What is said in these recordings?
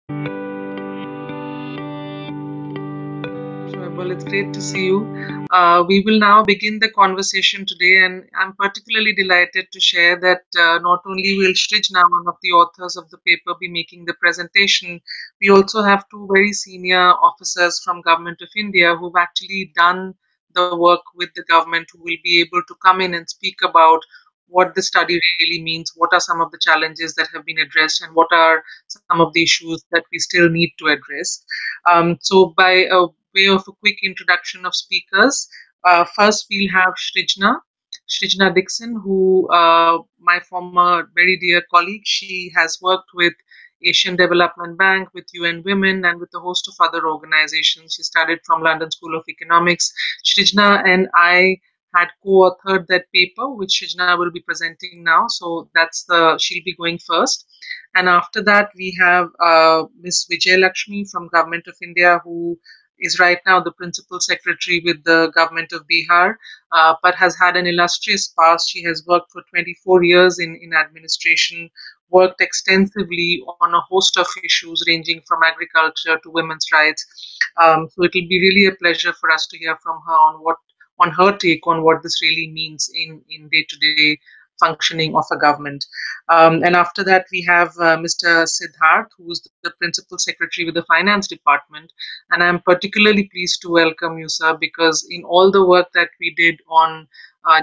Well, it's great to see you. We will now begin the conversation today, and I'm particularly delighted to share that not only will Srijna, one of the authors of the paper, be making the presentation, we also have two very senior officers from Government of India who've actually done the work with the government, who will be able to come in and speak about what the study really means, what are some of the challenges that have been addressed, and what are some of the issues that we still need to address. So, by way of a quick introduction of speakers, first we'll have Srijna Dixon, who my former very dear colleague. She has worked with Asian Development Bank, with UN Women, and with a host of other organizations. She studied from London School of Economics. Srijna and I had co-authored that paper, which Srijna will be presenting now. So she'll be going first. And after that, we have Ms. Vijay Lakshmi from Government of India, who is right now the Principal Secretary with the Government of Bihar, but has had an illustrious past. She has worked for 24 years in administration, worked extensively on a host of issues ranging from agriculture to women's rights. So it will be really a pleasure for us to hear from her on her take on what this really means in day-to-day functioning of a government. And after that, we have Mr. Siddharth, who is the Principal Secretary with the Finance Department. And I'm particularly pleased to welcome you, sir, because in all the work that we did on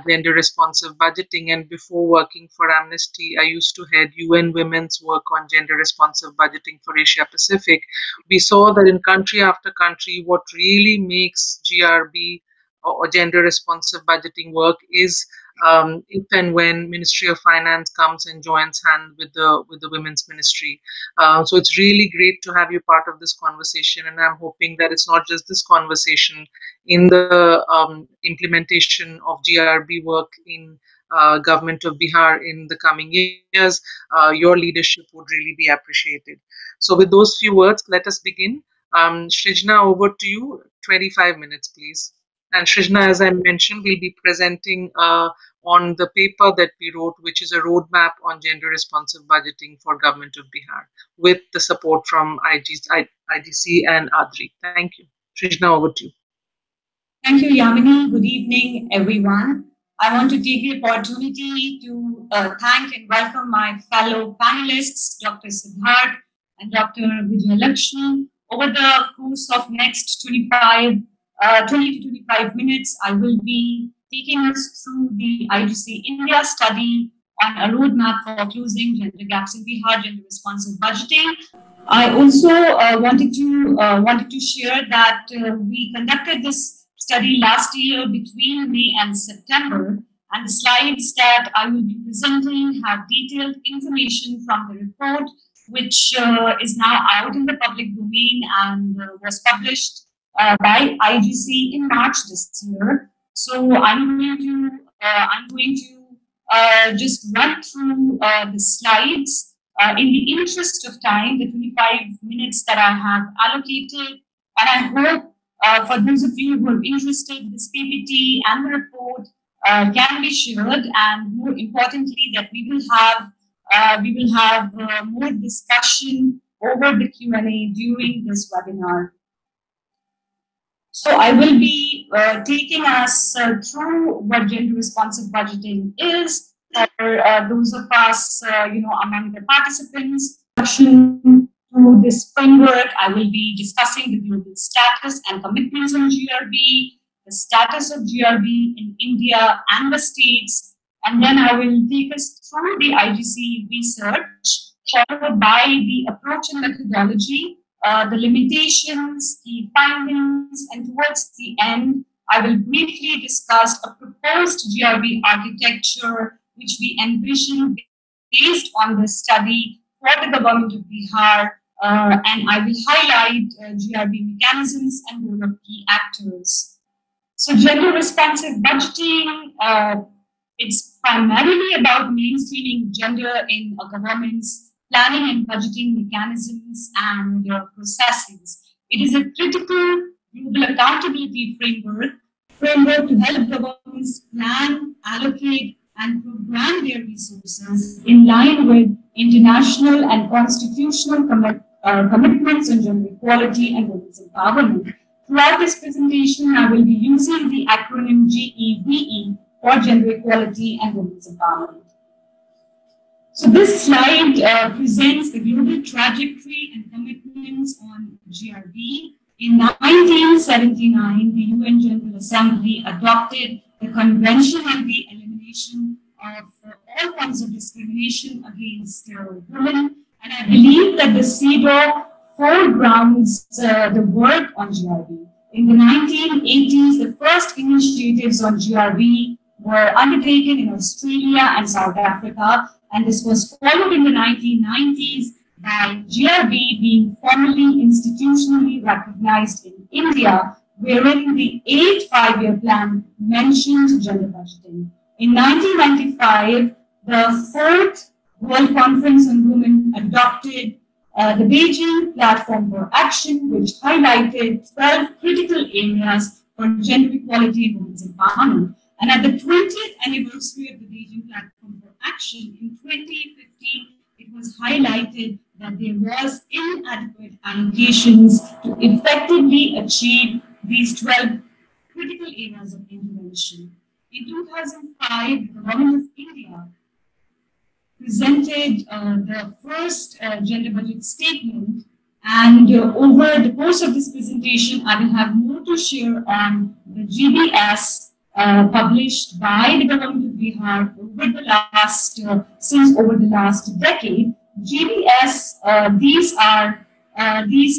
gender responsive budgeting, and before working for Amnesty, I used to head UN Women's work on gender responsive budgeting for Asia Pacific. We saw that in country after country, what really makes GRB or gender responsive budgeting work is if and when Ministry of Finance comes and joins hand with the Women's Ministry. So it's really great to have you part of this conversation, and I'm hoping that it's not just this conversation. In the implementation of GRB work in Government of Bihar in the coming years, your leadership would really be appreciated. So with those few words, let us begin. Srijna, over to you. 25 minutes, please. And Srijna, as I mentioned, will be presenting on the paper that we wrote, which is a roadmap on gender responsive budgeting for Government of Bihar, with the support from IGC and ADRI. Thank you. Srijna, over to you. Thank you, Yamini. Good evening, everyone. I want to take the opportunity to thank and welcome my fellow panelists, Dr. Siddharth and Dr. Vijay Lakshmi. Over the course of next 20 to 25 minutes, I will be taking us through the IGC India study on a roadmap for closing gender gaps in Bihar, gender responsive budgeting. I also wanted to share that we conducted this study last year between May and September, and the slides that I will be presenting have detailed information from the report, which is now out in the public domain and was published by IGC in March this year. So I'm going to just run through the slides in the interest of time, the 25 minutes that I have allocated. And I hope for those of you who are interested, this PPT and the report can be shared, and more importantly, that we will have more discussion over the Q&A during this webinar. So I will be taking us through what gender responsive budgeting is for those of us, among the participants. Through this framework, I will be discussing the global status and commitments on GRB, the status of GRB in India and the States, and then I will take us through the IGC research, followed by the approach and methodology, the limitations, key findings, and towards the end, I will briefly discuss a proposed GRB architecture which we envision based on the study for the Government of Bihar, and I will highlight GRB mechanisms and role of key actors. So gender responsive budgeting, it's primarily about mainstreaming gender in a government's planning and budgeting mechanisms and processes. It is a critical global accountability framework to help governments plan, allocate, and program their resources in line with international and constitutional commitments on gender equality and women's empowerment. Throughout this presentation, I will be using the acronym GEVE for gender equality and women's empowerment. So this slide presents the global trajectory and commitments on GRB. In 1979, the UN General Assembly adopted the Convention on the Elimination of all forms of discrimination against women, and I believe that the CEDAW foregrounds the work on GRB. In the 1980s, the first initiatives on GRB were undertaken in Australia and South Africa, and this was followed in the 1990s by GRB being formally institutionally recognized in India, wherein the 8th five-year plan mentioned gender budgeting. In 1995, the 4th World Conference on Women adopted the Beijing Platform for Action, which highlighted 12 critical areas for gender equality and women's empowerment. And at the 20th anniversary of the Beijing Platform for Action in 2015, it was highlighted that there was inadequate allocations to effectively achieve these 12 critical areas of intervention. In 2005, the Government of India presented the first gender budget statement, and over the course of this presentation, I will have more to share on the GBS published by the Government of Bihar over the last, over the last decade. GBS, these are documents,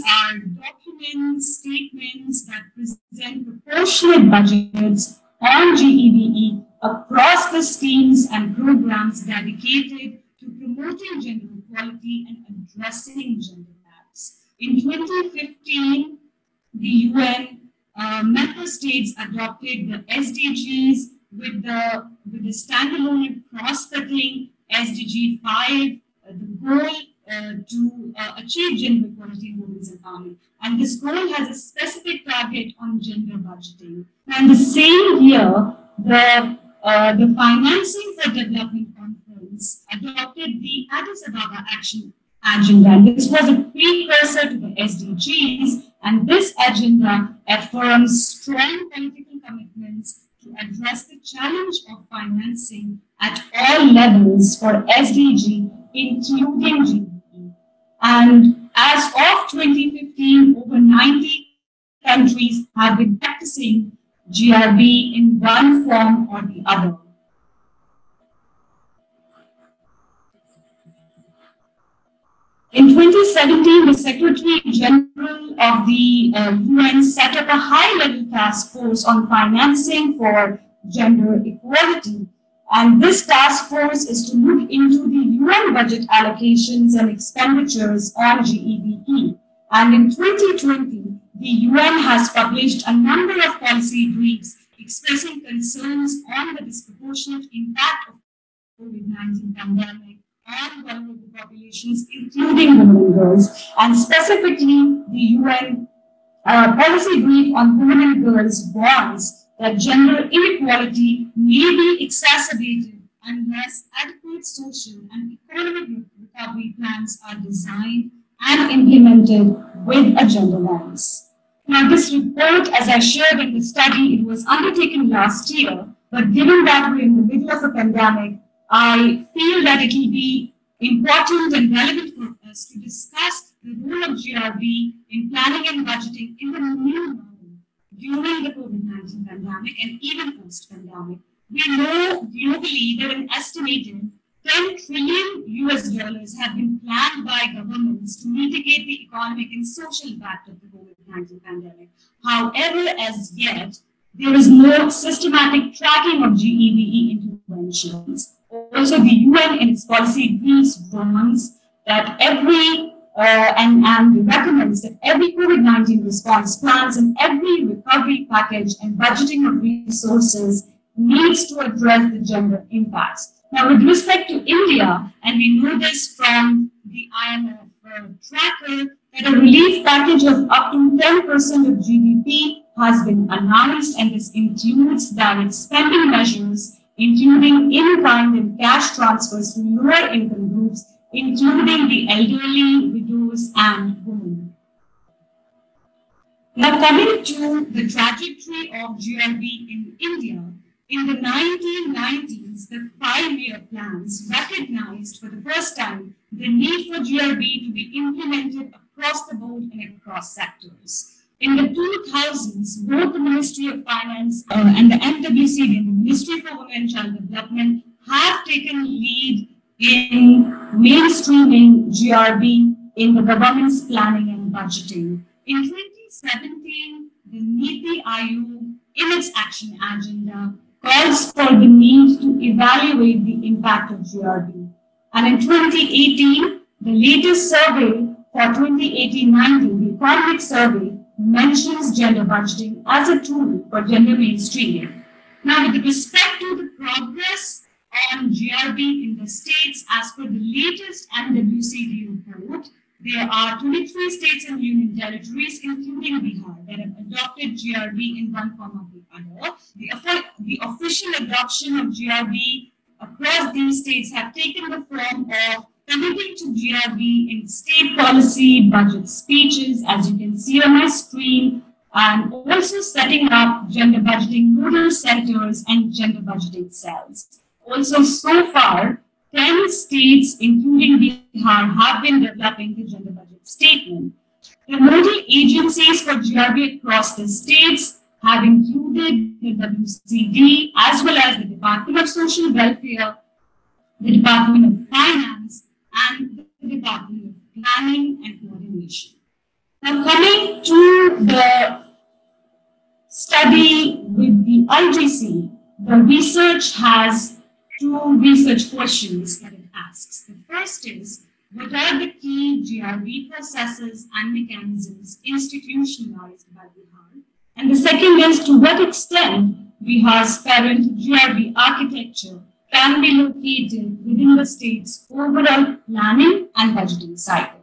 statements that present proportionate budgets on GEVE across the schemes and programs dedicated to promoting gender equality and addressing gender gaps. In 2015, the UN member states adopted the SDGs with the standalone and cross-cutting SDG 5, the goal to achieve gender equality and women's empowerment. And this goal has a specific target on gender budgeting. And the same year, the Financing for Development Conference adopted the Addis Ababa Action Agenda. And this was a precursor to the SDGs, and this agenda affirms strong political commitments to address the challenge of financing at all levels for SDG, including GDP. And as of 2015, over 90 countries have been practicing GRB in one form or the other. In 2017, the Secretary General of the UN set up a high-level task force on financing for gender equality. And this task force is to look into the UN budget allocations and expenditures on GEVE. And in 2020, the UN has published a number of policy briefs expressing concerns on the disproportionate impact of COVID-19 pandemic on vulnerable populations, including women and girls. And specifically, the UN policy brief on women and girls warns that gender inequality may be exacerbated unless adequate social and economic recovery plans are designed and implemented with a gender lens. Now, this report, as I shared in the study, it was undertaken last year, but given that we're in the middle of a pandemic, I feel that it will be important and relevant for us to discuss the role of GRB in planning and budgeting in the new normal during the COVID-19 pandemic and even post-pandemic. We know globally that an estimated $10 trillion have been planned by governments to mitigate the economic and social impact of the COVID-19 pandemic. However, as yet, there is no systematic tracking of GEVE interventions. Also, the UN in its policy briefs warns that and recommends that every COVID-19 response plans and every recovery package and budgeting of resources needs to address the gender impacts. Now, with respect to India, and we know this from the IMF tracker, that a relief package of up to 10% of GDP has been announced, and this includes direct spending measures, including in-kind and cash transfers to lower income groups, including the elderly, widows, and women. Now, coming to the trajectory of GRB in India, in the 1990s, the 5-year plans recognized for the first time the need for GRB to be implemented across the board and across sectors. In the 2000s, both the Ministry of Finance and the MWCD and the Ministry for Women and Child Development have taken lead in mainstreaming GRB in the government's planning and budgeting. In 2017, the NITI Aayog, in its action agenda, calls for the need to evaluate the impact of GRB. And in 2018, the latest survey for 2018-19, the economic survey, mentions gender budgeting as a tool for gender mainstreaming. Now, with respect to the progress on GRB in the states, as per the latest MWCD report, there are 23 states and union territories, including Bihar, that have adopted GRB in one form or the other. The official adoption of GRB across these states have taken the form of committing to GRB in state policy, budget speeches, as you can see on my screen, and also setting up gender budgeting nodal centers and gender budgeting cells. Also, so far, 10 states, including Bihar, have been developing the gender budget statement. The nodal agencies for GRB across the states have included the WCD as well as the Department of Social Welfare, the Department of Finance, and the Department of Planning and Coordination. Now, coming to the study with the IGC, the research has two research questions that it asks. The first is, what are the key GRB processes and mechanisms institutionalized by Bihar? And the second is, to what extent Bihar's parent GRB architecture can be located within the state's overall planning and budgeting cycle.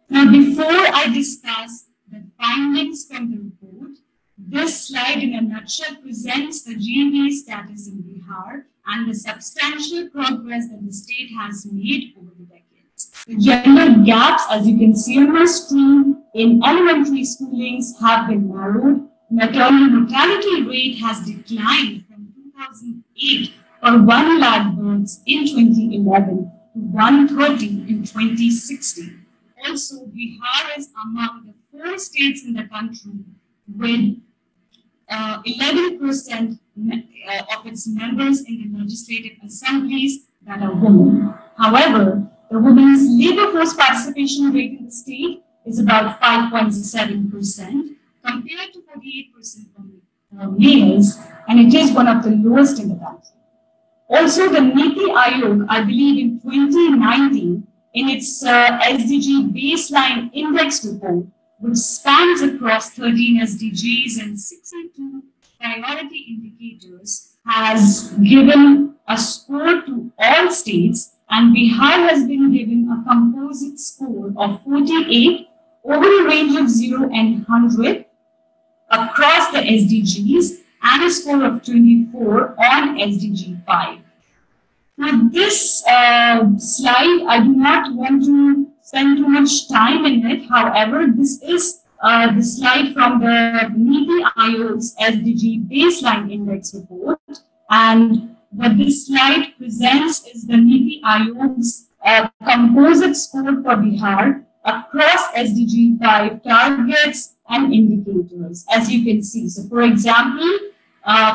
Now, before I discuss the findings from the report, this slide in a nutshell presents the GRB status in Bihar and the substantial progress that the state has made over the decades. The gender gaps, as you can see on my screen, in elementary schoolings have been narrowed. Maternal mortality rate has declined from 2008 for 1 lakh births in 2011 to 130 in 2016. Also, Bihar is among the 4 states in the country with 11% of its members in the legislative assemblies that are women. However, the women's labor force participation rate in the state is about 5.7% compared to 48% for males, and it is one of the lowest in the country. Also, the NITI Aayog, I believe in 2019, in its SDG baseline index report, which spans across 13 SDGs and 62 priority indicators, has given a score to all states, and Bihar has been given a composite score of 48 over a range of 0 and 100 across the SDGs and a score of 24 on SDG 5. Now, this slide, I do not want to spend too much time in it. However, this is the slide from the NITI Aayog's SDG baseline index report. And what this slide presents is the NITI Aayog's composite score for Bihar across SDG 5 targets and indicators, as you can see. So, for example,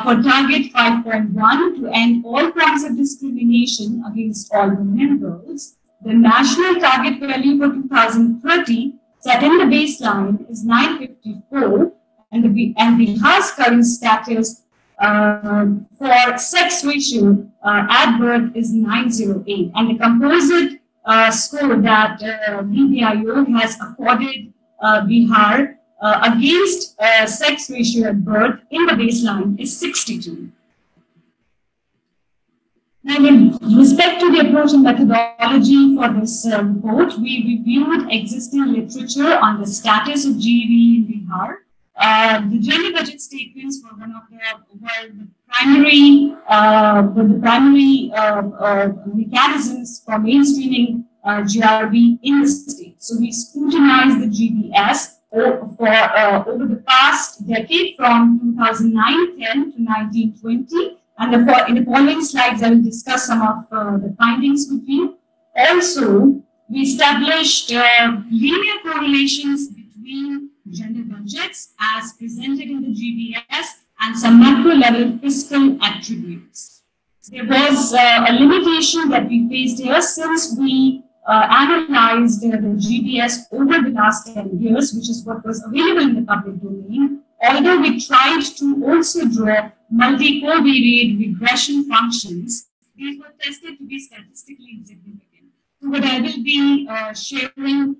for target 5.1, to end all forms of discrimination against all women and girls, the national target value for 2030 set in the baseline is 954, and Bihar's current status for sex ratio at birth is 908, and the composite score that NITI Aayog has accorded Bihar against sex ratio at birth in the baseline is 62. Now, with respect to the approach and methodology for this report, we reviewed existing literature on the status of GEV in Bihar. The gender budget statements were one of the primary mechanisms for mainstreaming GRB in the state. So we scrutinized the GBS over the past decade from 2009-10 to 1920. And in the following slides, I will discuss some of the findings with you. Also, we established linear correlations between gender budgets as presented in the GBS and some macro level fiscal attributes. There was a limitation that we faced here since we analyzed the GBS over the last 10 years, which is what was available in the public domain. Although we tried to also draw multi-covariate regression functions, these were tested to be statistically insignificant. So what I will be sharing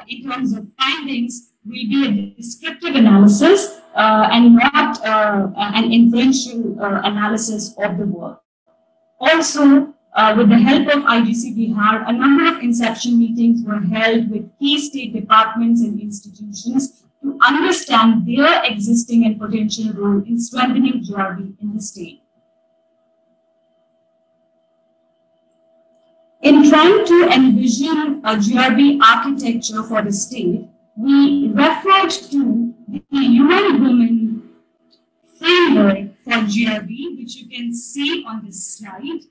in terms of findings will be a descriptive analysis and not an inferential analysis of the work. Also, with the help of IGC Bihar, a number of inception meetings were held with key state departments and institutions to understand their existing and potential role in strengthening GRB in the state. In trying to envision a GRB architecture for the state, we referred to the UN Women framework for GRB, which you can see on this slide.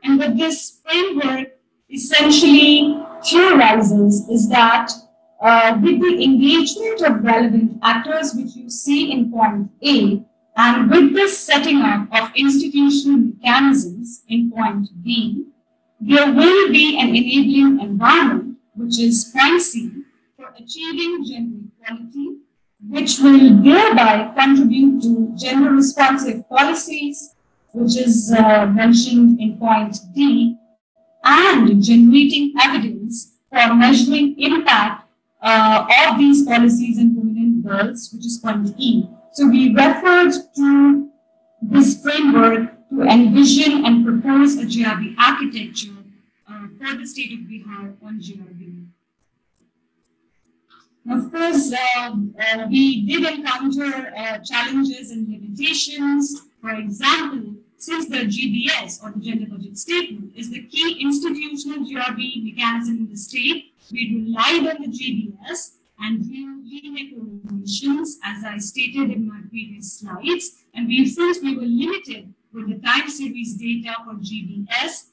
And what this framework essentially theorizes is that with the engagement of relevant actors, which you see in point A, and with the setting up of institutional mechanisms in point B, there will be an enabling environment, which is point C, for achieving gender equality, which will thereby contribute to gender responsive policies, which is mentioned in point D, and generating evidence for measuring impact of these policies in women and girls, which is point E. So we referred to this framework to envision and propose a GRB architecture for the state of Bihar on GRB. Of course, we did encounter challenges and limitations. For example, since the GBS, or the Gender Budget Statement, is the key institutional GRB mechanism in the state, we relied on the GBS and drew linear correlations, as I stated in my previous slides. And since we were limited with the time series data for GBS,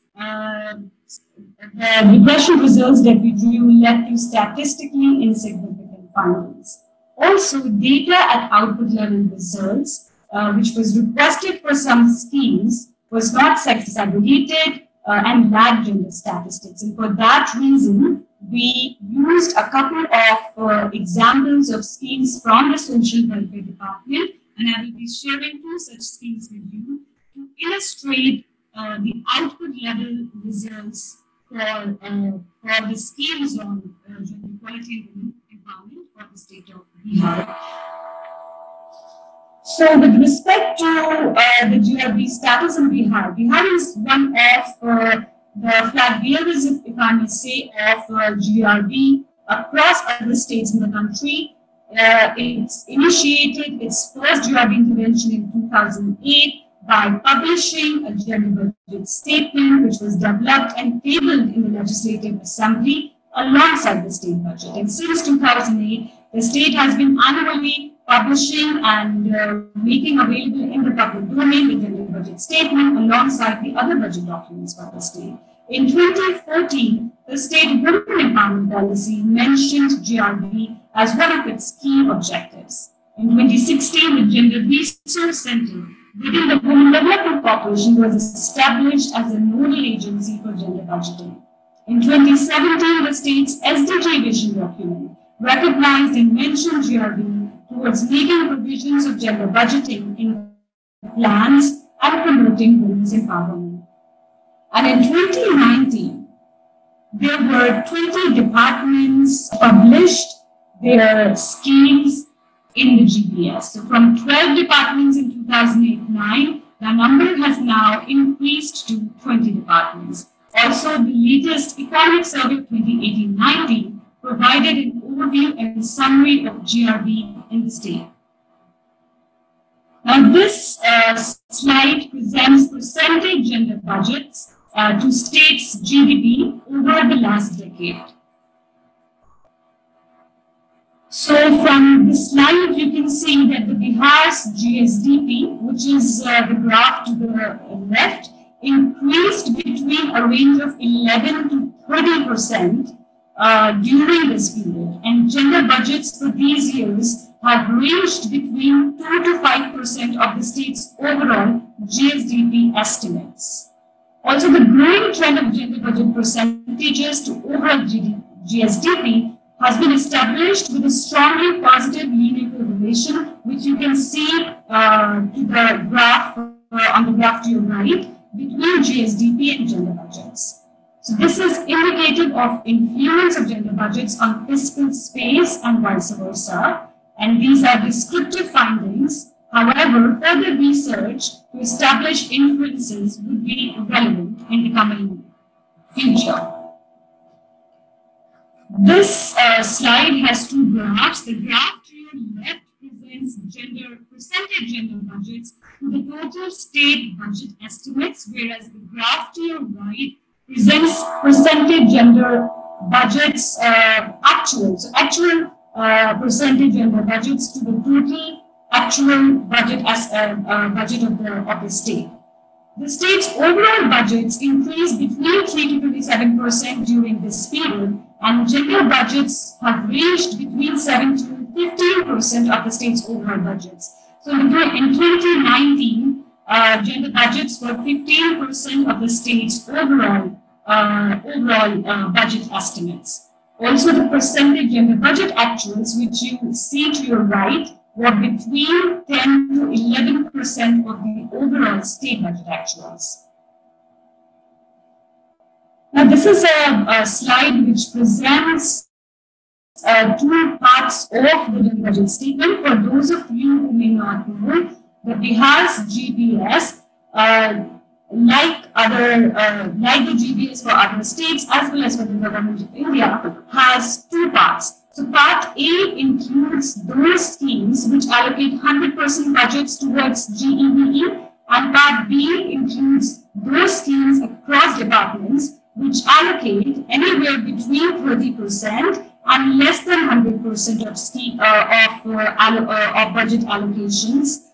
the regression results that we drew led to statistically insignificant findings. Also, data at output level results, which was requested for some schemes, was not sex segregated and lacked gender statistics. And for that reason, we used a couple of examples of schemes from the Social Welfare Department, and I will be sharing two such schemes with you to illustrate the output level results for the schemes on gender equality and empowerment for the state of Bihar. So with respect to the GRB status in Bihar, Bihar is one of the flag bearers, if I may say, of GRB across other states in the country. It's initiated its first GRB intervention in 2008 by publishing a gender budget statement, which was developed and tabled in the Legislative Assembly alongside the state budget. And since 2008, the state has been annually publishing and making available in the public domain the gender budget statement alongside the other budget documents for the state. In 2014, the state women empowerment policy mentioned GRB as one of its key objectives. In 2016, the Gender Resource Center within the Women Development Corporation was established as a nodal agency for gender budgeting. In 2017, the state's SDG vision document recognized and mentioned GRB towards making provisions of gender budgeting in plans and promoting women's empowerment. And in 2019, there were 20 departments published their schemes in the GBS. So from 12 departments in 2008-9, the number has now increased to 20 departments. Also, the latest Economic Survey of 2018-19 provided an overview and summary of GRB in the state. Now, this slide presents percentage gender budgets to states' GDP over the last decade. So from this slide, you can see that the Bihar's GSDP, which is the graph to the left, increased between a range of 11 to 30% during this period. And general budgets for these years have ranged between 2 to 5% of the state's overall GSDP estimates. Also, the growing trend of general budget percentages to overall GSDP has been established with a strongly positive linear correlation, which you can see to the graph on the graph to your right between GSDP and general budgets. So this is indicative of influence of general budgets on fiscal space and vice versa. And these are descriptive findings. However, further research to establish inferences would be relevant in the coming future. This slide has two graphs. The graph to your left presents percentage gender budgets to the total state budget estimates, whereas the graph to your right presents percentage gender budgets actual. So actual percentage gender budgets to the total actual budget as budget of the state. The state's overall budgets increased between 3 to 27% during this period, and general budgets have ranged between 7 to 15% of the state's overall budgets. So in 2019, general budgets were 15% of the state's overall budget estimates. Also, the percentage general budget actuals, which you see to your right, were between 10 to 11% of the overall state budget actuals. Now, this is a slide which presents two parts of the general budget statement. For those of you who may not know, the Bihar's GBS, like the GBS for other states as well as for the Government of India, has two parts. So part A includes those schemes which allocate 100% budgets towards GEBE, and part B includes those schemes across departments which allocate anywhere between 30% and less than 100% of budget allocations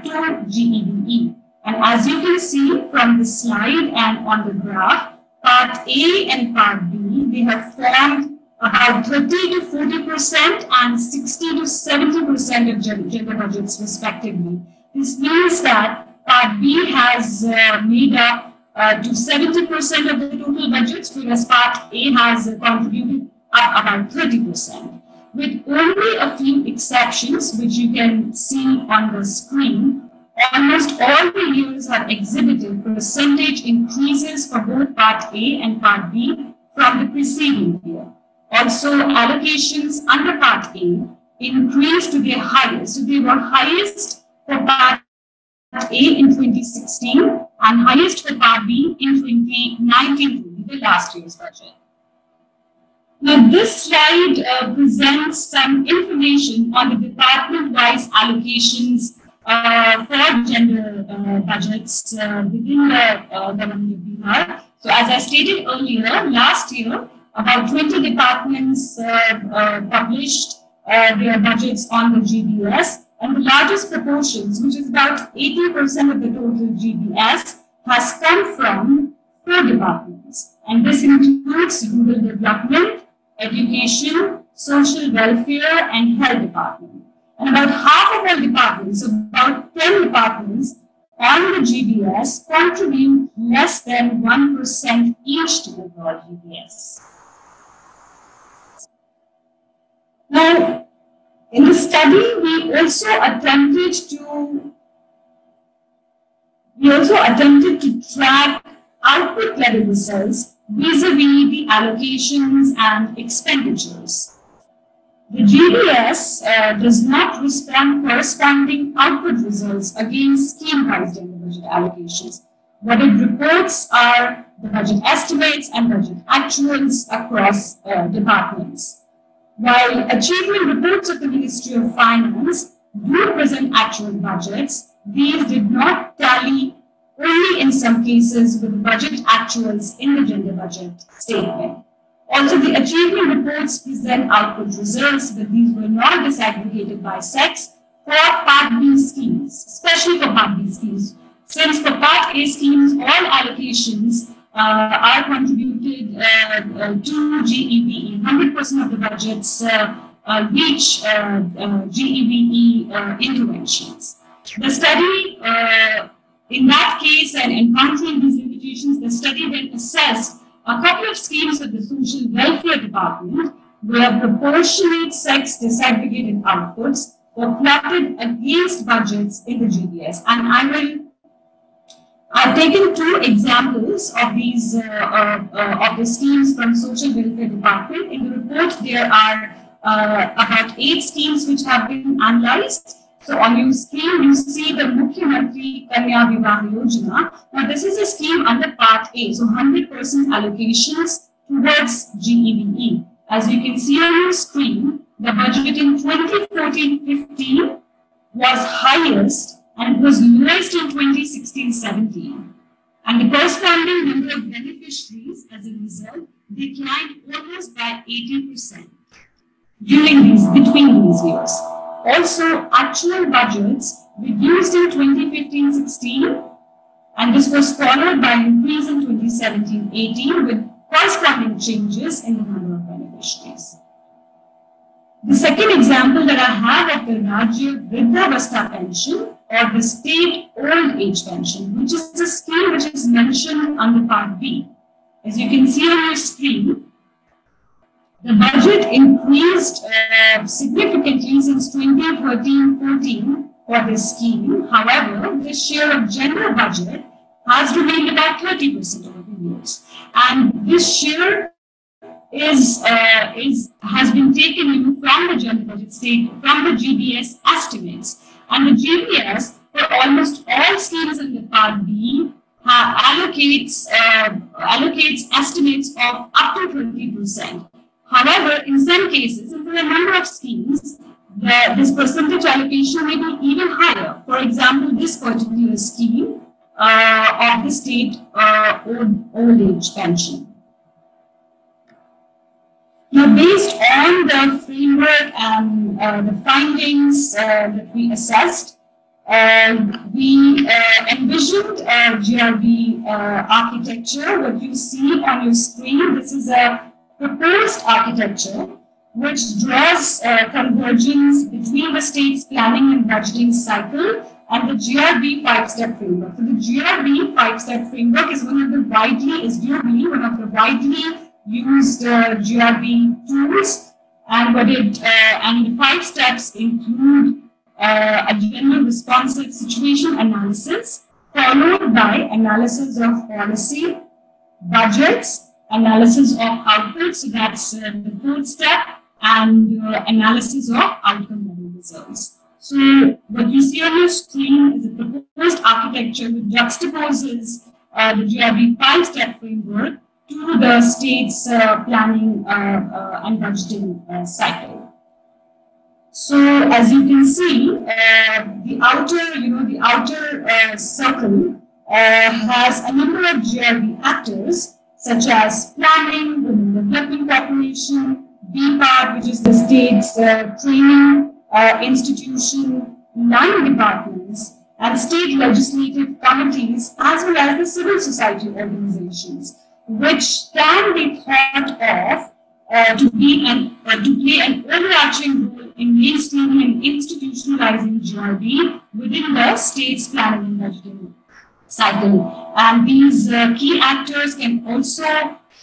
to GEBE. And as you can see from the slide and on the graph, part A and part B, they have formed about 30 to 40% and 60 to 70% of gender budgets respectively. This means that part B has made up to 70% of the total budgets, whereas part A has contributed up about 30%. With only a few exceptions, which you can see on the screen, almost all the years have exhibited percentage increases for both part A and part B from the preceding year. Also, allocations under part A increased to their highest. So they were highest for part A in 2016 and highest for part B in 2019, the last year's budget. Now, this slide presents some information on the department-wise allocations for gender budgets within the Government of Bihar. So, as I stated earlier, last year, about 20 departments published their budgets on the GBS, and the largest proportions, which is about 80% of the total GBS, has come from 4 departments. And this includes rural development, education, social welfare, and health department. And about half of all departments, so about 10 departments on the GBS, contribute less than 1% each to overall GBS. Now, in the study, we also attempted to track output level results vis-a-vis the allocations and expenditures. The GBS does not respond corresponding output results against scheme-wise general budget allocations. What it reports are the budget estimates and budget actuals across departments. While achievement reports of the Ministry of Finance do present actual budgets, these did not tally only in some cases with budget actuals in the gender budget statement. Also, the achievement reports present output results, but these were not disaggregated by sex for Part B schemes, especially for Part B schemes. Since for Part A schemes, all allocations are contributed to GEVE, 100% of the budgets reach GEVE interventions. The study, in that case, and encountering these limitations, the study then assessed a couple of schemes of the Social Welfare Department where proportionate sex disaggregated outputs were plotted against budgets in the GBS. And I've taken two examples of these of the schemes from Social Welfare Department. In the report, there are about 8 schemes which have been analyzed. So on your screen, you see the Mukhyamantri Kanya Vivah Yojana. Now this is a scheme under Part A, so 100% allocations towards GEVE. As you can see on your screen, the budget in 2014-15 was highest and it was lowest in 2016-17. And the corresponding number of beneficiaries as a result declined almost by 80% between these years. Also, actual budgets reduced in 2015-16, and this was followed by an increase in 2017-18 with corresponding changes in the number of beneficiaries. The second example that I have of the Rajya Vridhavastha pension or the state old age pension, which is a scheme which is mentioned under Part B. As you can see on your screen, the budget increased significantly since 2013-14 for this scheme. However, the share of general budget has remained about 30% over the years. And this share has been taken from the general budget state, from the GBS estimates. And the GBS, for almost all schemes in the Part B, allocates estimates of up to 20%. However, in some cases, and for a number of schemes, this percentage allocation may be even higher. For example, this particular scheme of the state old age pension. Now, based on the framework and the findings that we assessed, we envisioned a GRB architecture. What you see on your screen, this is a proposed architecture which draws convergence between the state's planning and budgeting cycle and the GRB 5-step framework. So the GRB 5-step framework is globally one of the widely used GRB tools, and the 5 steps include a general responsive situation analysis, followed by analysis of policy, budgets, analysis of outputs, so that's the 4th step, and analysis of outcome level results. So what you see on your screen is a proposed architecture which juxtaposes the GRB 5-step framework to the state's planning and budgeting cycle. So as you can see, the outer circle has a number of GRB actors, such as planning, women development corporation, BPAT, which is the state's training institution, 9 departments, and state legislative committees, as well as the civil society organizations, which can be thought of to play an overarching role in mainstreaming and institutionalizing GRB within the state's planning and budgeting cycle. And these key actors can also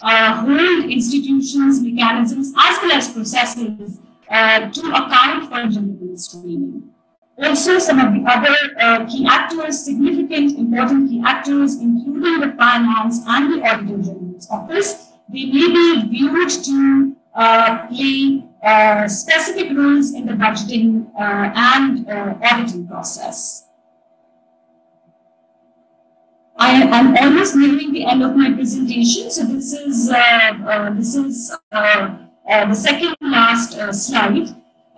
hold institutions, mechanisms, as well as processes to account for gender mainstreaming. Also, some of the other key actors, significant, important key actors, including the finance and the Auditor General's Office, they may be viewed to play specific roles in the budgeting and auditing process. I am almost nearing the end of my presentation, so this is the second last slide.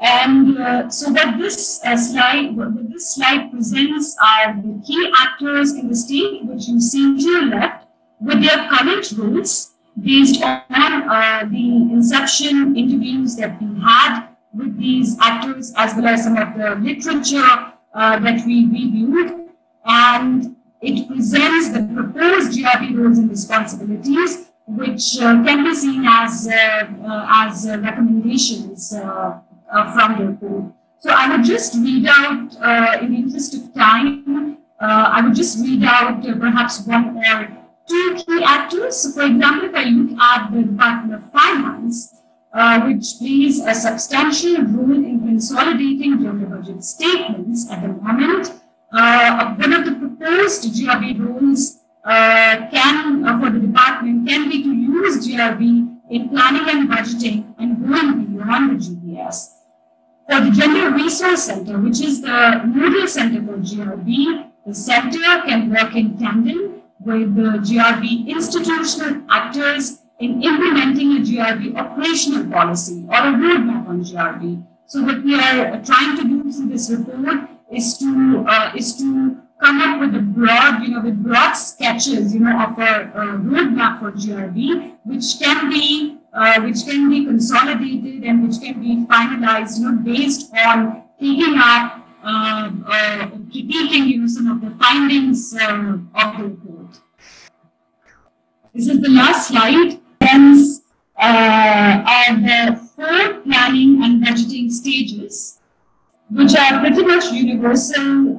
And so what this slide presents are the key actors in the state, which you see to your left, with their current roles based on the inception interviews that we had with these actors, as well as some of the literature that we reviewed. And it presents the proposed GRB roles and responsibilities, which can be seen as recommendations from the report. So I would just read out, in the interest of time, I would just read out perhaps one or two key actors. So for example, if I look at the Department of Finance, which plays a substantial role in consolidating gender budget statements at the moment, one of the proposed GRB roles for the department can be to use GRB in planning and budgeting and going beyond the GBS. For the Gender Resource Center, which is the nodal center for GRB, the center can work in tandem with the GRB institutional actors in implementing a GRB operational policy or a roadmap on GRB. So what we are trying to do through this report is to come up with a broad sketches, of a roadmap for GRB, which can be consolidated and which can be finalized, based on taking up, critiquing, some of the findings of the report. This is the last slide. Hence, are the 4 planning and budgeting stages, which are pretty much universal,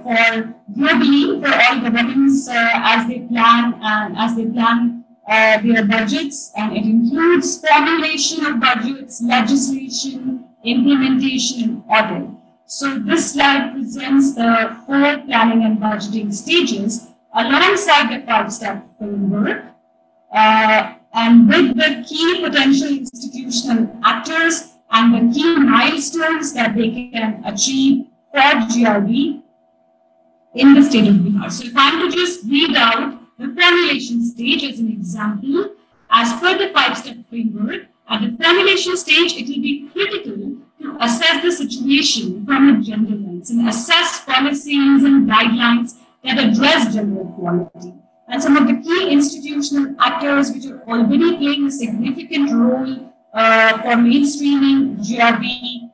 for globally for all governments as they plan their budgets, and it includes formulation of budgets, legislation, implementation, and audit. So this slide presents the 4 planning and budgeting stages alongside the 5-step framework, and with the key potential institutional actors and the key milestones that they can achieve for GRB in the state of Bihar. So if I'm to just read out the formulation stage as an example, as per the 5-step framework, at the formulation stage, it will be critical to assess the situation from a gender lens and assess policies and guidelines that address gender equality. And some of the key institutional actors which are already playing a significant role for mainstreaming GRB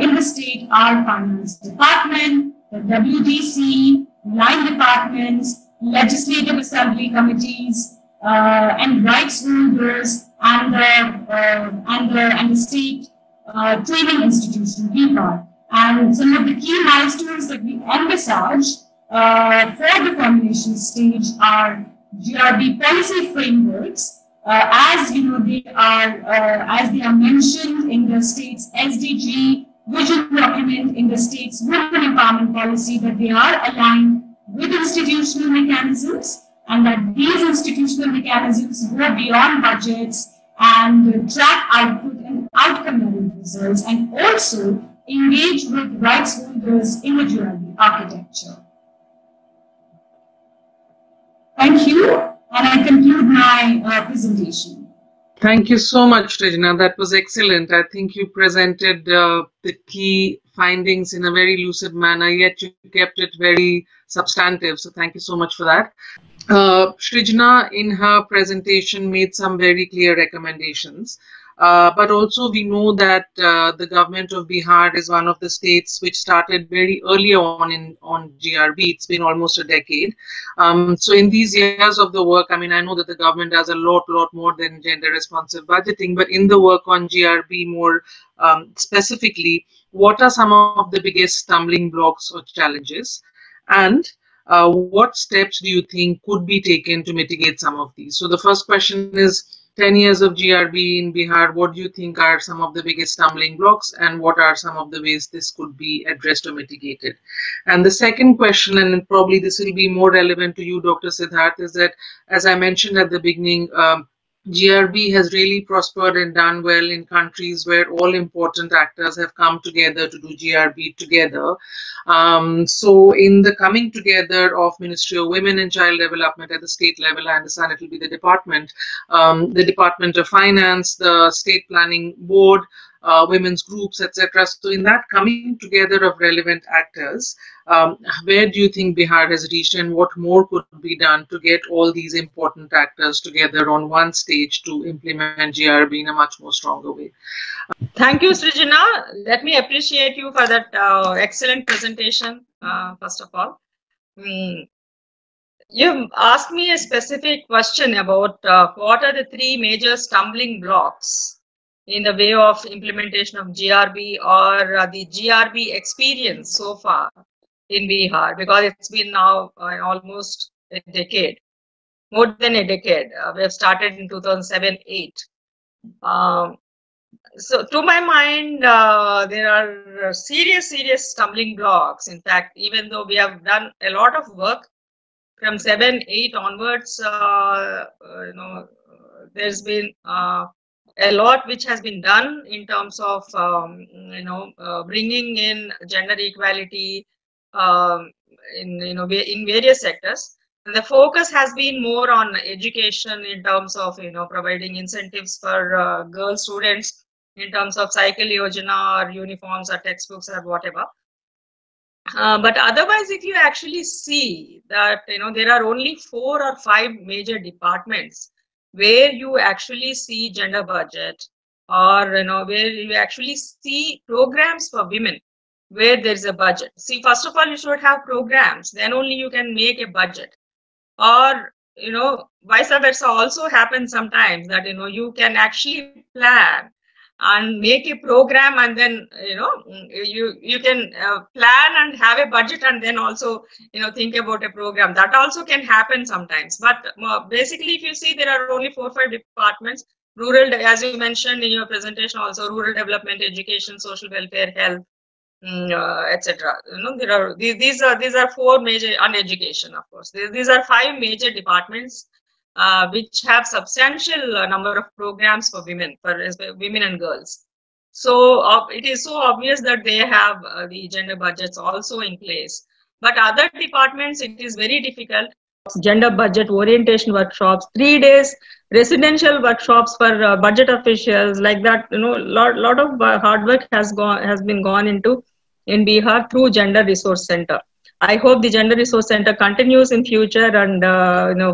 in the state are Finance Department, the WDC, line departments, legislative assembly committees, and rights holders, and the state training institution, BIPAR. And some of the key milestones that we envisage for the formulation stage are GRB policy frameworks, as they are mentioned in the state's SDG vision document, in the state's women empowerment policy, that they are aligned with institutional mechanisms, and that these institutional mechanisms go beyond budgets and track output and outcome-level results, and also engage with rights holders in the GRB architecture. Thank you, and I conclude my presentation. Thank you so much, Regina. That was excellent. I think you presented the key findings in a very lucid manner, yet you kept it very substantive. So thank you so much for that. Srijana, in her presentation, made some very clear recommendations. But also we know that the government of Bihar is one of the states which started very early on GRB. It's been almost a decade. So in these years of the work, I mean, I know that the government does a lot more than gender responsive budgeting, but in the work on GRB more specifically, what are some of the biggest stumbling blocks or challenges? And what steps do you think could be taken to mitigate some of these? So the first question is, 10 years of GRB in Bihar, what do you think are some of the biggest stumbling blocks, and what are some of the ways this could be addressed or mitigated? And the second question, and probably this will be more relevant to you, Dr. Siddharth, is that, as I mentioned at the beginning, GRB has really prospered and done well in countries where all important actors have come together to do GRB together. So in the coming together of Ministry of Women and Child Development at the state level, I understand it will be the Department of Finance, the State Planning Board, women's groups, etc. So in that coming together of relevant actors, where do you think Bihar has reached, and what more could be done to get all these important actors together on one stage to implement GRB in a much more stronger way? Thank you, Srijana. Let me appreciate you for that excellent presentation, first of all. You asked me a specific question about what are the three major stumbling blocks in the way of implementation of GRB, or the GRB experience so far in Bihar, because it's been now almost a decade, more than a decade. We have started in 2007-8. So to my mind, there are serious stumbling blocks. In fact, even though we have done a lot of work from 7-8 onwards, there's been a lot which has been done in terms of bringing in gender equality in various sectors. And the focus has been more on education in terms of providing incentives for girl students in terms of cycle yojana or uniforms or textbooks or whatever. But otherwise, if you actually see that there are only 4 or 5 major departments where you actually see gender budget, or where you actually see programs for women where there is a budget. See, first of all, you should have programs, then only you can make a budget. Or vice versa also happens sometimes, that you can actually plan and make a program, and then you can plan and have a budget, and then also think about a program. That also can happen sometimes. But basically, if you see, there are only 4 or 5 departments: rural, as you mentioned in your presentation, also rural development, education, social welfare, health, etc. There are these are 4 major, and education, of course. These are 5 major departments which have substantial number of programs for women and girls. So it is so obvious that they have the gender budgets also in place. But other departments, it is very difficult. Gender budget orientation workshops, 3 days residential workshops for budget officials, like that. Lot of hard work has been gone into in Bihar through Gender Resource Center. I hope the Gender Resource Center continues in future and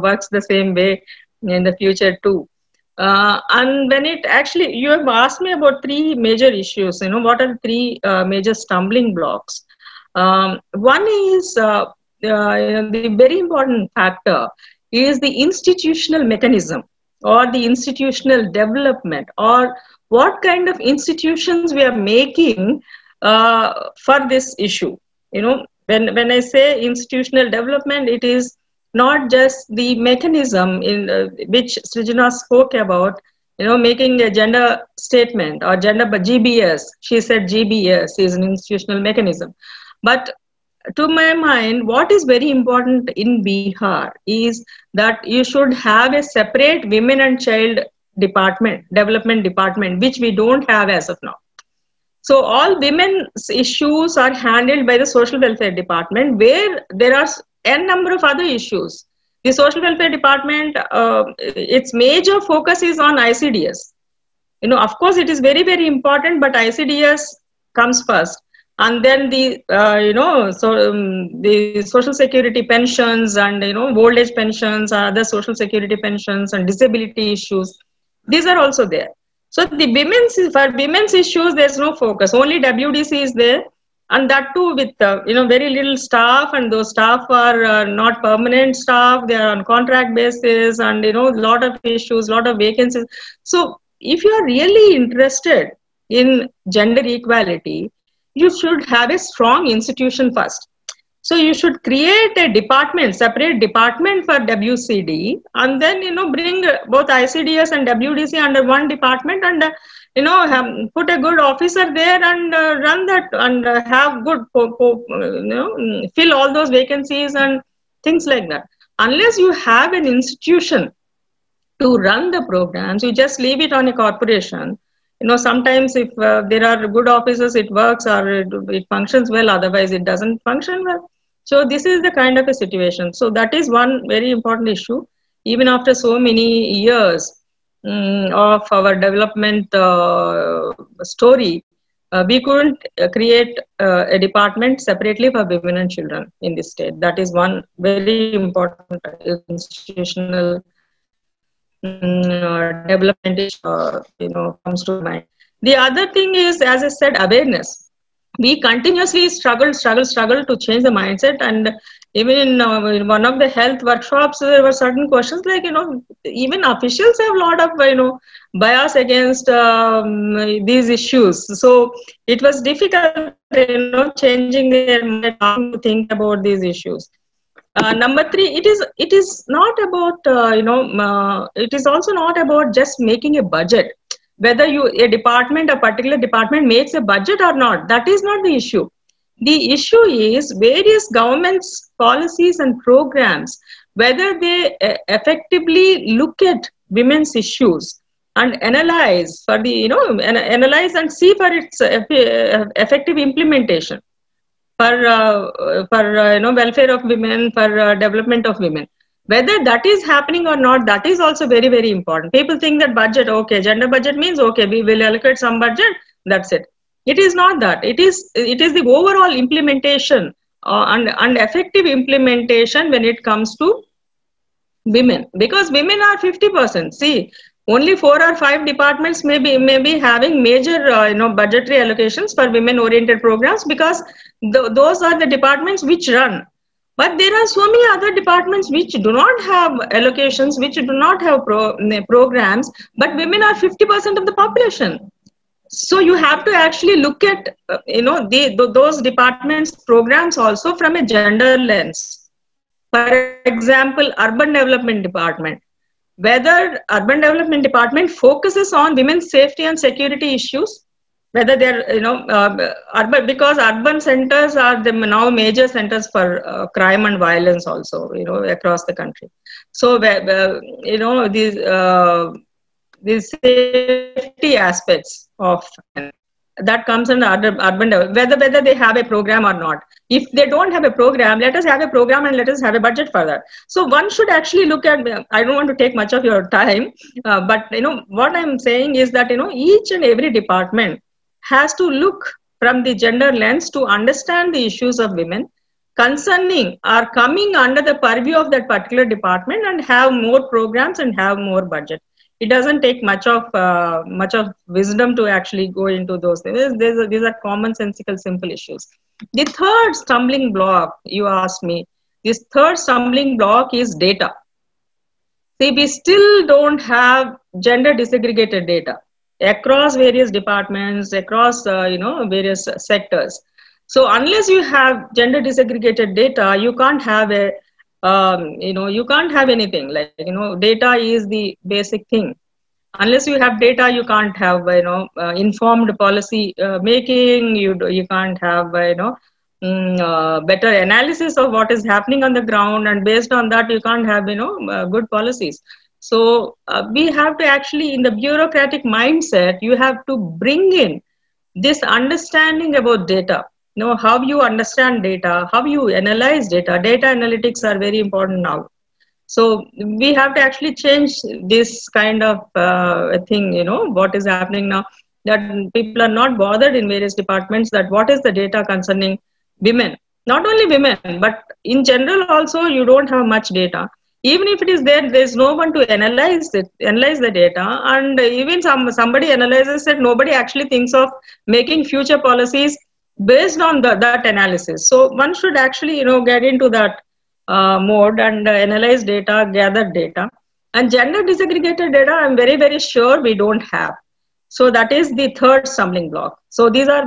works the same way in the future too. And when it actually, you have asked me about 3 major issues. What are 3 major stumbling blocks? One is the very important factor is the institutional mechanism, or the institutional development, or what kind of institutions we are making for this issue. When I say institutional development, it is not just the mechanism in which Srijana spoke about, making a gender statement or gender GBS. She said GBS is an institutional mechanism. But to my mind, what is very important in Bihar is that you should have a separate women and child development department, which we don't have as of now. So all women's issues are handled by the social welfare department, where there are n number of other issues. The social welfare department, its major focus is on ICDS. Of course, it is very, very important, but ICDS comes first. And then the social security pensions and old age pensions, other social security pensions and disability issues, these are also there. So for women's issues, there's no focus. Only WDC is there, and that too with very little staff, and those staff are not permanent staff. They are on contract basis, and lot of issues, lot of vacancies. So if you are really interested in gender equality, you should have a strong institution first. So you should create a department, separate department for WCD, and then bring both ICDS and WDC under one department, and put a good officer there and run that, and have good fill all those vacancies and things like that. Unless you have an institution to run the programs, you just leave it on a corporation. Sometimes if there are good officers, it works or it functions well, otherwise it doesn't function well. So this is the kind of a situation. So that is one very important issue. Even after so many years, of our development story, we couldn't create a department separately for women and children in this state. That is one very important institutional development comes to mind. The other thing is, as I said, awareness. We continuously struggle to change the mindset. And even in one of the health workshops, there were certain questions like, even officials have a lot of, bias against these issues. So it was difficult, changing their mind to think about these issues. Number three, it is not about, it is also not about just making a budget. Whether a particular department makes a budget or not, that is not the issue. The issue is various governments' policies and programs, whether they effectively look at women's issues and analyze for the, analyze and see for its effective implementation for welfare of women, for development of women. Whether that is happening or not, that is also very, very important. People think that budget, okay, gender budget means, okay, we will allocate some budget, that's it. It is not that. It is the overall implementation and effective implementation when it comes to women. Because women are 50%. See, only 4 or 5 departments may be having major budgetary allocations for women-oriented programs, because those are the departments which run. But there are so many other departments which do not have allocations, which do not have programs, but women are 50% of the population. So you have to actually look at those departments' programs also from a gender lens. For example, Urban Development Department. Whether Urban Development Department focuses on women's safety and security issues, whether they're, urban, because urban centers are the now major centers for crime and violence also, across the country. So, these safety aspects of that comes under urban development, whether they have a program or not. If they don't have a program, let us have a program and let us have a budget for that. So one should actually look at, I don't want to take much of your time, but what I'm saying is that each and every department has to look from the gender lens to understand the issues of women concerning or coming under the purview of that particular department, and have more programs and have more budget. It doesn't take much of wisdom to actually go into those things. These are commonsensical, simple issues. The third stumbling block, you asked me, this third stumbling block is data. See, we still don't have gender disaggregated data across various departments, across various sectors. So unless you have gender disaggregated data, you can't have a you can't have anything. Like data is the basic thing. Unless you have data, you can't have informed policy making. You can't have better analysis of what is happening on the ground, and based on that, you can't have good policies. So we have to actually, in the bureaucratic mindset, you have to bring in this understanding about data. How you understand data, how you analyze data. Data analytics are very important now. So we have to actually change this kind of thing, what is happening now, that people are not bothered in various departments that what is the data concerning women. Not only women, but in general also, you don't have much data. Even if it is there, there's no one to analyze the data. And even somebody analyzes it, nobody actually thinks of making future policies based on that analysis. So one should actually, get into that mode and analyze data, gather data. And gender disaggregated data, I'm very, very sure we don't have. So that is the third stumbling block. So these are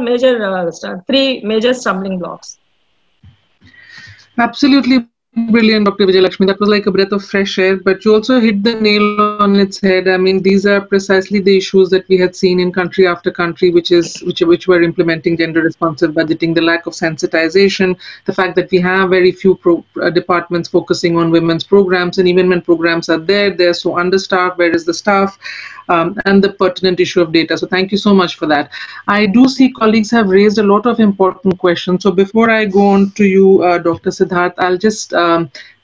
three major stumbling blocks. Absolutely brilliant, Dr. Vijayalakshmi. That was like a breath of fresh air, but you also hit the nail on its head. I mean, these are precisely the issues that we had seen in country after country, which were implementing gender responsive budgeting, the lack of sensitization, the fact that we have very few departments focusing on women's programs, and even when programs are there, they're so understaffed. Where is the staff? and the pertinent issue of data. So thank you so much for that. I do see colleagues have raised a lot of important questions. So before I go on to you, Dr. Siddharth, I'll just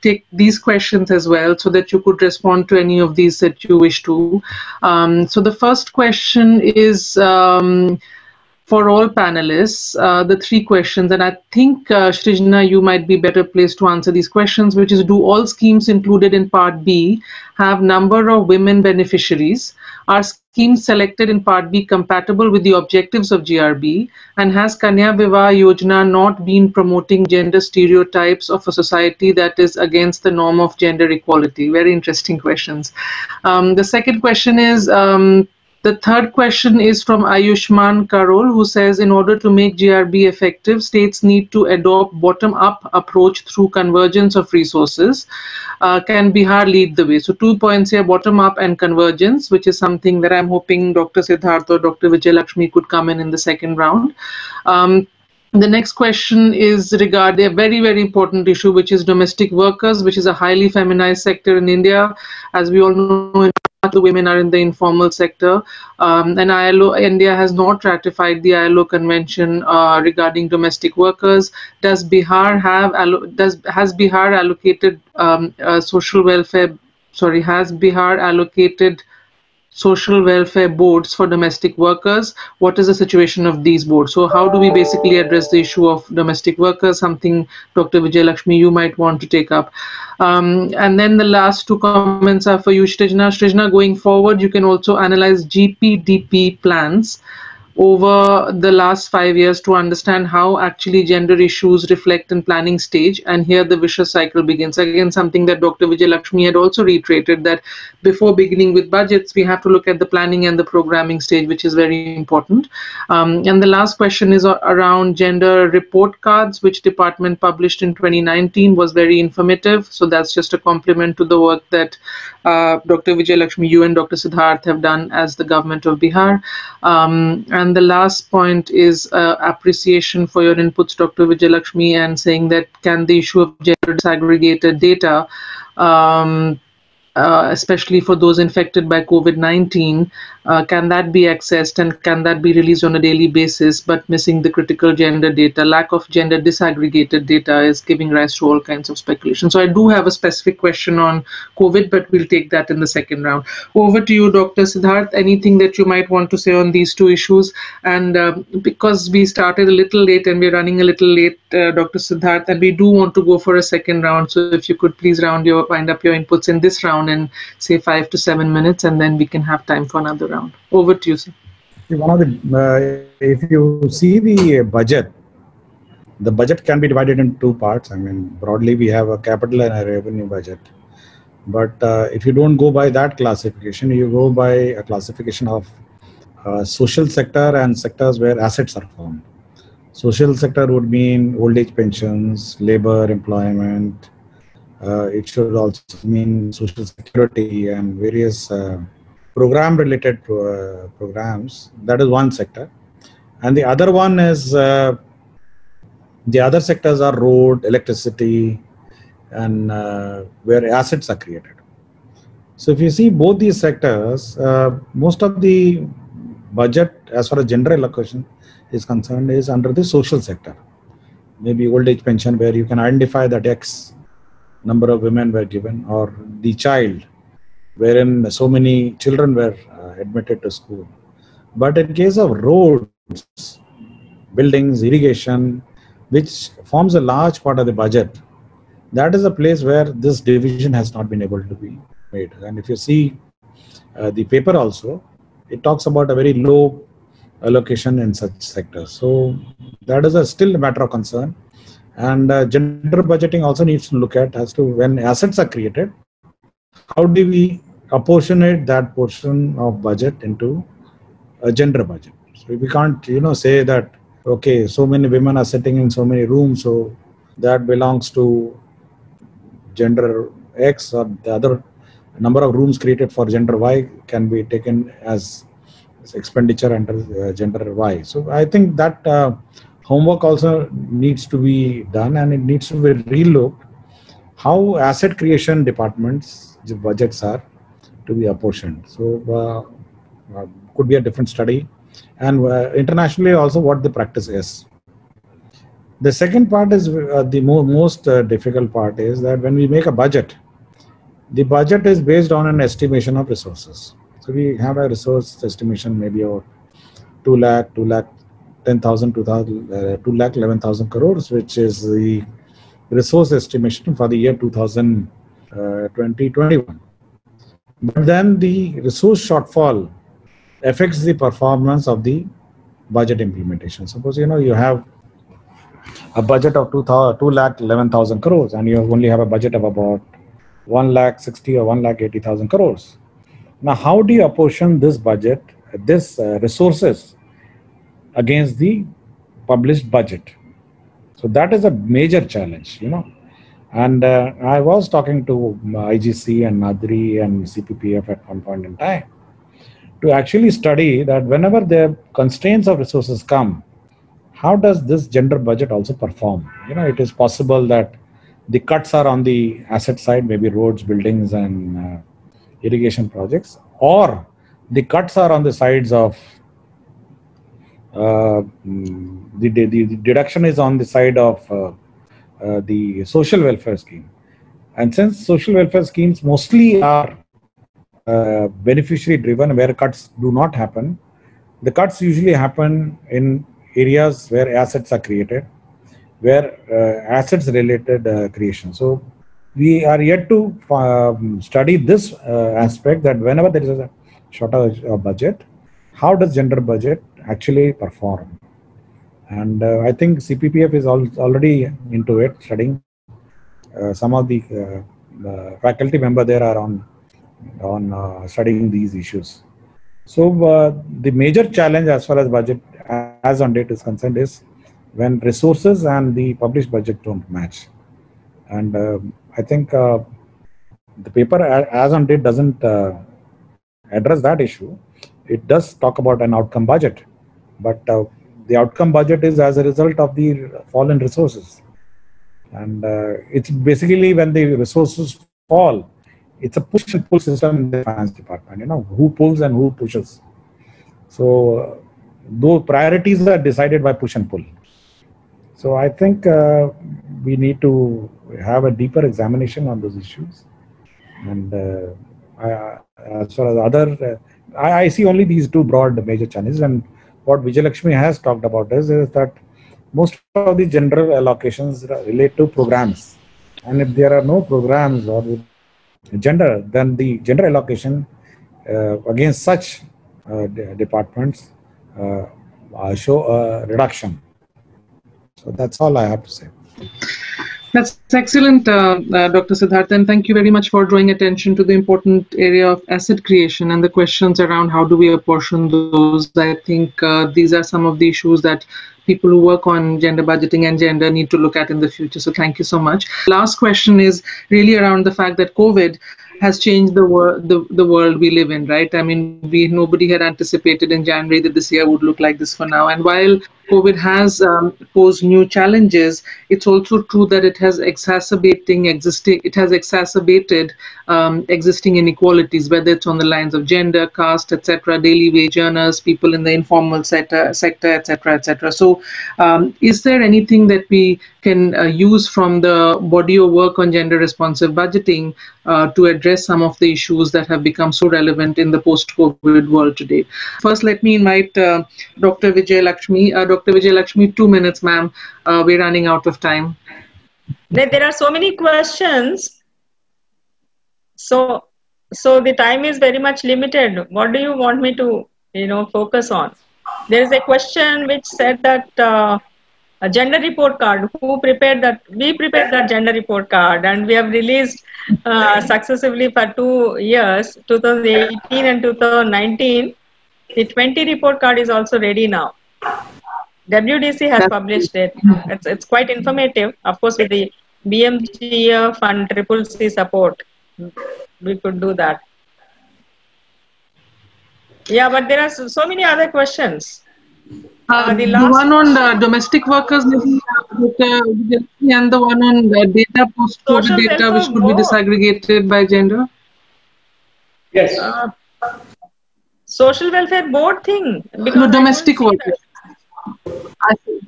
take these questions as well so that you could respond to any of these that you wish to. So the first question is for all panelists, the three questions, and I think Srijna, you might be better placed to answer these questions, which is, do all schemes included in Part B have number of women beneficiaries? Are schemes selected in Part B compatible with the objectives of GRB? And has Kanya Vivah Yojana not been promoting gender stereotypes of a society that is against the norm of gender equality? Very interesting questions. The second question is, the third question is from Ayushman Karol, who says, in order to make GRB effective, states need to adopt bottom-up approach through convergence of resources. Can Bihar lead the way? So 2 points here, bottom-up and convergence, which is something that I'm hoping Dr. Siddharth or Dr. Vijayalakshmi could come in the second round. The next question is regarding a very, very important issue, which is domestic workers, which is a highly feminized sector in India. As we all know, the women are in the informal sector, and India has not ratified the ILO convention regarding domestic workers. Does Bihar have has Bihar allocated social welfare? Sorry, has Bihar allocated social welfare boards for domestic workers? What is the situation of these boards? So how do we basically address the issue of domestic workers? Something, Dr. Vijayalakshmi, you might want to take up. And then the last two comments are for you, Srijna. Srijna, going forward, you can also analyze GPDP plans over the last 5 years to understand how actually gender issues reflect in planning stage, and here the vicious cycle begins. Again, something that Dr. Vijayalakshmi had also reiterated, that before beginning with budgets, we have to look at the planning and the programming stage, which is very important. And the last question is around gender report cards, which department published in 2019, was very informative. So that's just a compliment to the work that Dr. Vijayalakshmi, you and Dr. Siddharth have done as the government of Bihar. And the last point is appreciation for your inputs, Dr. Vijayalakshmi, and saying that can the issue of gender disaggregated data, especially for those infected by COVID-19, can that be accessed and can that be released on a daily basis, but missing the critical gender data? Lack of gender disaggregated data is giving rise to all kinds of speculation. So I do have a specific question on COVID, but we'll take that in the second round. Over to you, Dr. Siddharth. Anything that you might want to say on these two issues? And because we started a little late and we're running a little late, Dr. Siddharth, and we do want to go for a second round. So if you could please wind up your inputs in this round in say 5 to 7 minutes, and then we can have time for another round. Over to you, sir. If you see the budget can be divided in two parts. I mean, broadly we have a capital and a revenue budget. But if you don't go by that classification, you go by a classification of social sector and sectors where assets are formed. Social sector would mean old age pensions, labor, employment. It should also mean social security and various program-related programs. That is one sector. And the other one is, the other sectors are road, electricity, and where assets are created. So if you see both these sectors, most of the budget as far as gender allocation is concerned is under the social sector. Maybe old age pension, where you can identify that X number of women were given, or the child, wherein so many children were admitted to school. But in case of roads, buildings, irrigation, which forms a large part of the budget, that is a place where this division has not been able to be made. And if you see the paper also, it talks about a very low allocation in such sectors. So that is still a matter of concern. And gender budgeting also needs to look at as to when assets are created, how do we apportionate that portion of budget into a gender budget. So we can't, say that, okay, so many women are sitting in so many rooms, so that belongs to gender X, or the other number of rooms created for gender Y can be taken as expenditure under gender Y. So I think that homework also needs to be done, and it needs to be relooked how asset creation departments, the budgets are to be apportioned. So could be a different study, and internationally also what the practice is. The second part is the most difficult part is that when we make a budget, the budget is based on an estimation of resources. So we have a resource estimation maybe of 2 lakh 10,000, 2 lakh 11,000 crores, which is the resource estimation for the year 2020-21. But then the resource shortfall affects the performance of the budget implementation. Suppose you have a budget of 2 lakh 11,000 crores and you only have a budget of about 1 lakh 60 or 1 lakh 80,000 crores. Now, how do you apportion this budget, this resources against the published budget? So that is a major challenge, And I was talking to IGC and NADRI and CPPF at one point in time to actually study that whenever the constraints of resources come, how does this gender budget also perform? It is possible that the cuts are on the asset side, maybe roads, buildings, and irrigation projects, or the cuts are on the sides of the deduction is on the side of the social welfare scheme. And since social welfare schemes mostly are beneficiary driven, where cuts do not happen, the cuts usually happen in areas where assets are created, where assets related creation. So we are yet to study this aspect, that whenever there is a shortage of budget, how does gender budget actually perform? And I think CPPF is already into it, studying. Some of the faculty members there are on studying these issues. So the major challenge as far as budget as on date is concerned is when resources and the published budget don't match. And I think the paper as on date doesn't address that issue. It does talk about an outcome budget, but the outcome budget is as a result of the fall in resources. And it's basically when the resources fall, it's a push and pull system in the finance department, who pulls and who pushes. So those priorities are decided by push and pull. So I think we need to have a deeper examination on those issues. And as far as other, I see only these two broad major challenges. And what Vijayalakshmi has talked about is that most of the general allocations relate to programs. And if there are no programs or gender, then the gender allocation against such departments show a reduction. So that's all I have to say. That's excellent, Dr. Siddhartha, and thank you very much for drawing attention to the important area of asset creation and the questions around how do we apportion those. I think these are some of the issues that people who work on gender budgeting and gender need to look at in the future. So thank you so much. Last question is really around the fact that COVID has changed the world we live in, right? I mean, nobody had anticipated in January that this year would look like this for now. And while COVID has posed new challenges, it's also true that it has exacerbated existing inequalities, whether it's on the lines of gender, caste, etc., daily wage earners, people in the informal sector, etc., etc. So, is there anything that we can use from the body of work on gender responsive budgeting to address some of the issues that have become so relevant in the post-COVID world today? First, let me invite Dr. Vijayalakshmi. Dr. Vijayalakshmi, 2 minutes, ma'am. We're running out of time. There are so many questions. So the time is very much limited. What do you want me to, focus on? There is a question which said that a gender report card. Who prepared that? We prepared that gender report card, and we have released successively for 2 years, 2018 and 2019. The 20 report card is also ready now. WDC has published it. It's quite informative. Of course, with the BMGF and CCC support, we could do that. Yeah, but there are so many other questions. The one on domestic workers, maybe, and the one on data, post-COVID data, which could be disaggregated by gender. Yes. social welfare board thing? Because No, domestic workers.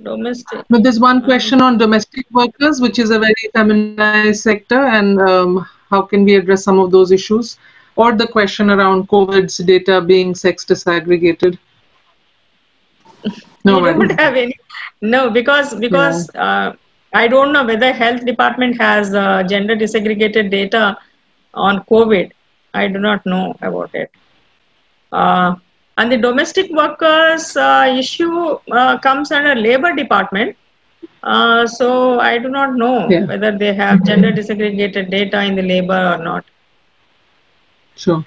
Domestic. But there's one question on domestic workers, which is a very feminized sector, and how can we address some of those issues? Or the question around COVID's data being sex disaggregated. No, we don't have any. No, because I don't know whether health department has gender disaggregated data on COVID. I do not know about it. And the domestic workers issue comes under labor department. So I do not know whether they have gender disaggregated data in the labor or not. Sure.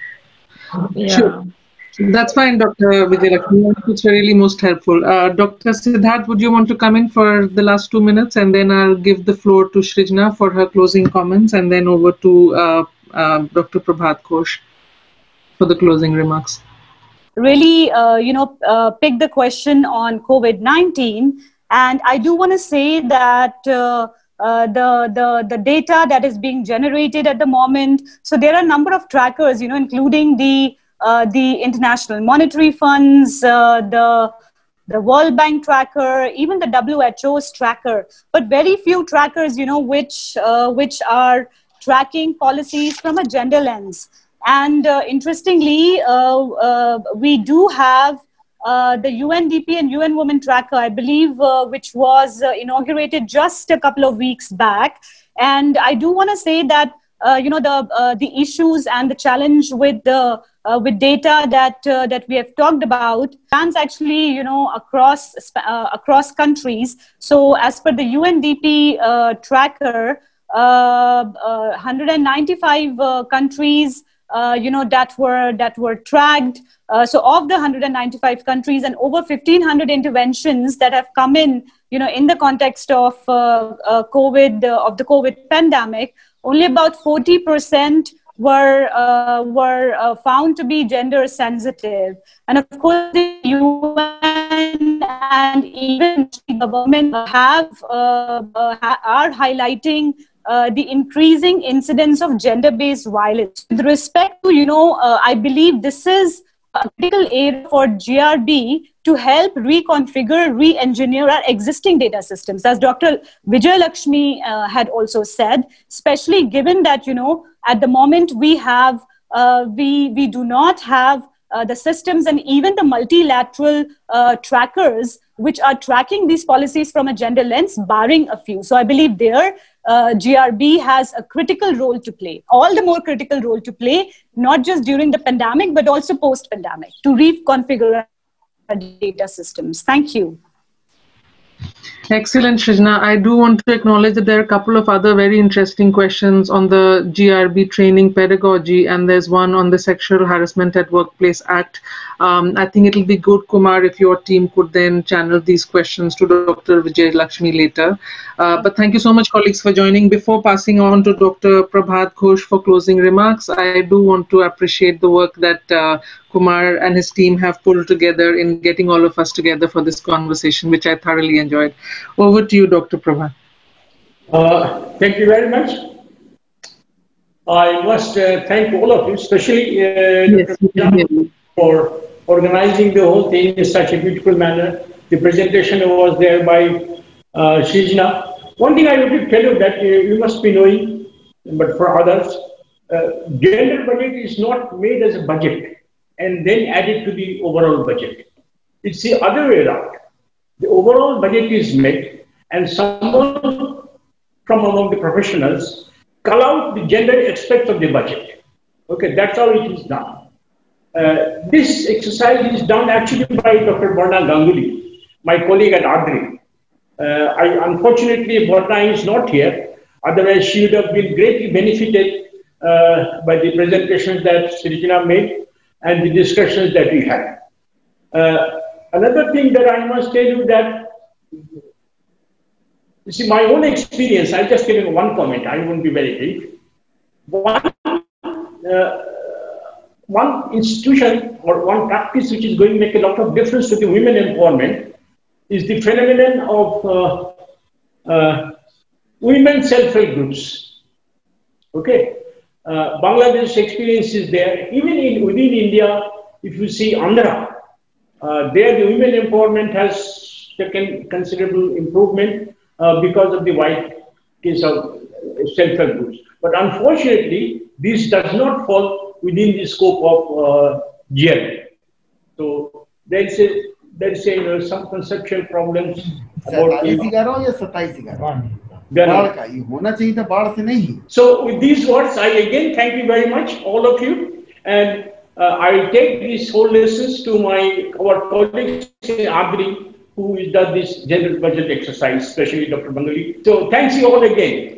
Yeah. Sure. That's fine, Dr. Vijayalakshmi. It's really most helpful. Dr. Siddharth, would you want to come in for the last 2 minutes, and then I'll give the floor to Srijna for her closing comments, and then over to Dr. Prabhat Ghosh for the closing remarks. Really, pick the question on COVID-19, and I do want to say that the data that is being generated at the moment. So there are a number of trackers, including the International Monetary Funds, the World Bank tracker, even the WHO's tracker, but very few trackers, which are tracking policies from a gender lens. And interestingly, we do have the UNDP and UN Women Tracker, I believe, which was inaugurated just a couple of weeks back. And I do want to say that the issues and the challenge with data that we have talked about spans actually across countries. So as per the UNDP tracker, 195 countries that were tracked. So of the 195 countries and over 1,500 interventions that have come in the context of COVID, of the COVID pandemic, only about 40% were found to be gender sensitive. And of course, the UN and even the government are highlighting the increasing incidence of gender-based violence. With respect to, I believe this is a critical area for GRB to help reconfigure, re-engineer our existing data systems, as Dr. Vijayalakshmi had also said, especially given that, at the moment we have, we do not have the systems and even the multilateral trackers which are tracking these policies from a gender lens, barring a few. So I believe there, GRB has a critical role to play, all the more critical role to play, not just during the pandemic, but also post-pandemic, to reconfigure our data systems. Thank you. Excellent, Srijna. I do want to acknowledge that there are a couple of other very interesting questions on the GRB training pedagogy, and there's one on the Sexual Harassment at Workplace Act. I think it'll be good, Kumar, if your team could then channel these questions to Dr. Vijayalakshmi later. But thank you so much, colleagues, for joining. Before passing on to Dr. Prabhat Ghosh for closing remarks, I do want to appreciate the work that Kumar and his team have pulled together in getting all of us together for this conversation, which I thoroughly enjoyed. Over to you, Dr. Prabhat. Thank you very much. I must thank all of you, especially for organizing the whole thing in such a beautiful manner. The presentation was there by Srijna. One thing I want to tell you that you must be knowing, but for others, gender budget is not made as a budget and then added to the overall budget. It's the other way around. The overall budget is made and someone from among the professionals call out the gender aspects of the budget. Okay, that's how it is done. This exercise is done actually by Dr. Barna Ganguly, my colleague at ADRI. Unfortunately, Barna is not here. Otherwise, she would have been greatly benefited by the presentations that Srijna made and the discussions that we had. Another thing that I must tell you that, you see, my own experience, I'll just give you one comment, I won't be very brief. One institution or one practice which is going to make a lot of difference to the women empowerment is the phenomenon of women self-help groups. Okay, Bangladesh experience is there. Even within India, if you see Andhra, there the women empowerment has taken considerable improvement because of the wide case of self-help groups. But unfortunately, this does not fall within the scope of GL. So there is some conceptual problems about So with these words, I again thank you very much, all of you, and I take these whole lessons to our colleagues in Agri, who does this general budget exercise, especially Dr. Bangali. So thanks you all again.